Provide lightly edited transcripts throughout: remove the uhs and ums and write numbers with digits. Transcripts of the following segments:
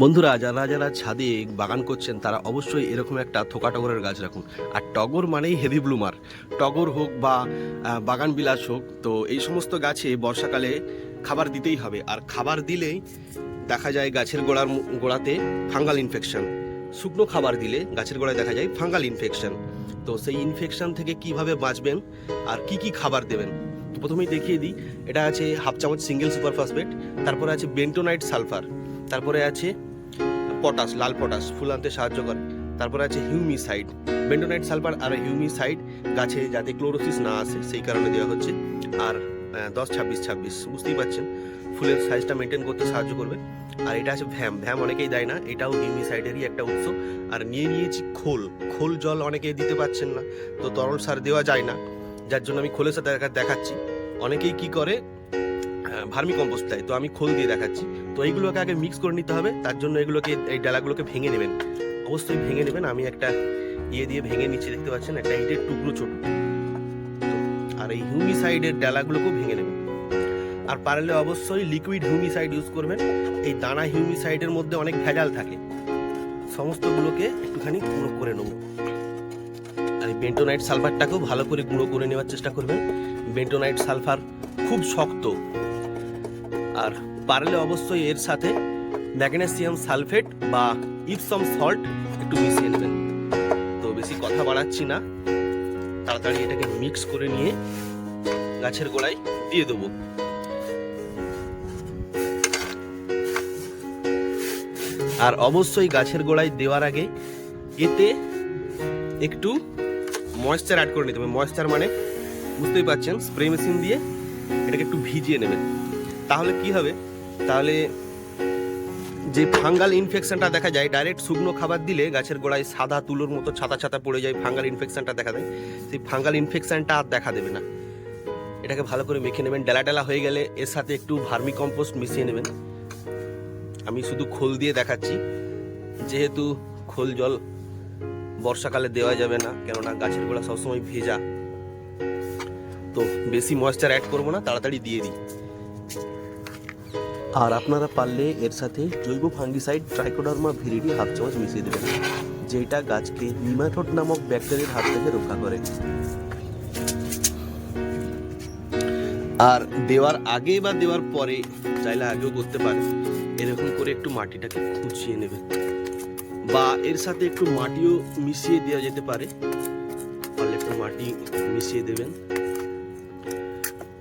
বন্ধুরা, যারা যারা ছাদে বাগান করছেন তারা অবশ্যই এরকম একটা থোকা টগরের গাছ রাখুন। আর টগর মানেই হেভি ব্লুমার, টগর হোক বা বাগান বিলাস হোক, তো এই সমস্ত গাছে বর্ষাকালে খাবার দিতেই হবে। আর খাবার দিলেই দেখা যায় গাছের গোড়াতে ফাঙ্গাল ইনফেকশন। শুকনো খাবার দিলে গাছের গোড়ায় দেখা যায় ফাঙ্গাল ইনফেকশন। তো সেই ইনফেকশন থেকে কিভাবে বাঁচবেন আর কি কি খাবার দেবেন, তো প্রথমেই দেখিয়ে দিই। এটা আছে হাফ চামচ সিঙ্গেল সুপার ফসফেট, তারপরে আছে বেন্টোনাইট সালফার, তারপরে আছে পটাশ, লাল পটাশ ফুল আনতে সাহায্য করে, তারপরে আছে হিউমিসাইড। বেন্টোনাইট সালফার আর হিউমিসাইড গাছে যাতে ক্লোরোসিস না আসে সেই কারণে দেওয়া হচ্ছে। আর 10-26-26 বুঝতেই পারছেন, ফুলের সাইজটা মেনটেন করতে সাহায্য করবে। আর এটা আছে ভ্যাম অনেকেই দেয় না, এটাও হিউমিসাইডেরই একটা উৎস। আর নিয়েছি খোল জল অনেকেই দিতে পারছেন না, তো তরল সার দেওয়া যায় না, যার জন্য আমি খোলের সাথে দেখাচ্ছি। অনেকেই কি করে ভার্মি কম্পোস্ট দেয়, তো আমি খোল দিয়ে দেখাচ্ছি। তো এইগুলোকে আগে মিক্স করে নিতে হবে, তার জন্য এই ডালাগুলোকে ভেঙে নেবেন, অবশ্যই ভেঙে নেবেন। আমি একটা দিয়ে ভেঙে নিচ্ছি, দেখতে পাচ্ছেন একটা ইটের টুকরো ছোট। আর এই হিউমিসাইডের ডালাগুলোকেও ভেঙে নেবেন। আর পারলে অবশ্যই লিকুইড হিউমিসাইড ইউজ করবেন। এই দানা হিউমিসাইডের মধ্যে অনেক ভেজাল থাকে, সমস্তগুলোকে একটুখানি গুঁড়ো করে নেব। আর এই বেন্টোনাইট সালফারটাকেও ভালো করে গুঁড়ো করে নেওয়ার চেষ্টা করবেন। বেন্টোনাইট সালফার খুব শক্ত। আর পারলে অবশ্যই এর সাথে ম্যাগনেসিয়াম সালফেট বা ইপসম সল্ট একটু মিশিয়ে নেবেন। তো বেশি কথা বাড়াচ্ছি না, তাড়াতাড়ি এটাকে মিক্স করে নিয়ে গাছের গোড়ায় দিয়ে দেবো। আর অবশ্যই গাছের গোড়ায় দেওয়ার আগে এতে একটু ময়েশ্চার অ্যাড করে নিতে হবে। ময়েশ্চার মানে বুঝতেই পারছেন, স্প্রে মেশিন দিয়ে এটাকে একটু ভিজিয়ে নেবেন। তাহলে কি হবে, তাহলে যে ফাঙ্গাল ইনফেকশনটা দেখা যায়, ডাইরেক্ট শুকনো খাবার দিলে গাছের গোড়ায় সাদা তুলোর মতো ছাতা পড়ে যায়, ফাঙ্গাল ইনফেকশনটা দেখা দেয়, সেই ফাঙ্গাল ইনফেকশনটা আর দেখা দেবে না। এটাকে ভালো করে মেখে নেবেন। ডালা হয়ে গেলে এর সাথে একটু ভার্মি কম্পোস্ট মিশিয়ে নেবেন। আমি শুধু খোল দিয়ে দেখাচ্ছি, যেহেতু খোল জল বর্ষাকালে দেওয়া যাবে না, কেননা গাছের গোড়া সবসময় ভেজা, তো বেশি ময়েশ্চার অ্যাড করবো না, তাড়াতাড়ি দিয়ে দিই। আর আপনারা পারলে এর সাথে জৈব ফাঙ্গিসাইড ট্রাইকোডার্মা ভিরিডি হাফ চামচ মিশিয়ে দেবেন, যেটা গাছকে নিমাটোড নামক ব্যাকটেরিয়ার হাত থেকে রক্ষা করে। আর দেওয়ার আগে বা দেওয়ার পরে চাইলে আগেও করতে পারে, এরকম করে একটু মাটিটাকে খুঁচিয়ে নেবে, বা এর সাথে একটু মাটিও মিশিয়ে দেওয়া যেতে পারে। পারলে একটু মাটি মিশিয়ে দেবেন।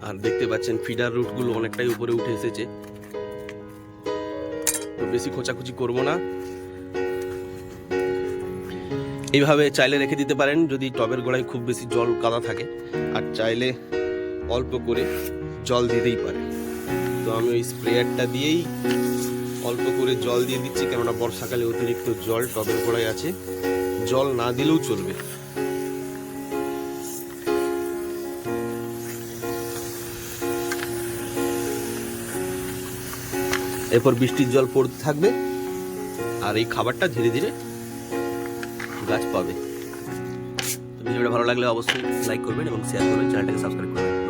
আর দেখতে পাচ্ছেন ফিডার রুটগুলো অনেকটাই উপরে উঠে এসেছে, তো বেশি খোঁচাখুচি করব না। এইভাবে চাইলে রেখে দিতে পারেন যদি টবের গোড়ায় খুব বেশি জল কাদা থাকে, আর চাইলে অল্প করে জল দিতেই পারে। তো আমি ওই স্প্রেয়ারটা দিয়েই অল্প করে জল দিয়ে দিচ্ছি, কেননা বর্ষাকালে অতিরিক্ত জল টবের গোড়ায় আছে, জল না দিলেও চলবে। এরপর বৃষ্টির জল পড়তে থাকবে, আর এই খাবারটা ধীরে ধীরে গাছ পাবে। ভিডিওটা ভালো লাগলে অবশ্যই লাইক করবেন এবং শেয়ার করবেন, চ্যানেলটাকে সাবস্ক্রাইব করবেন।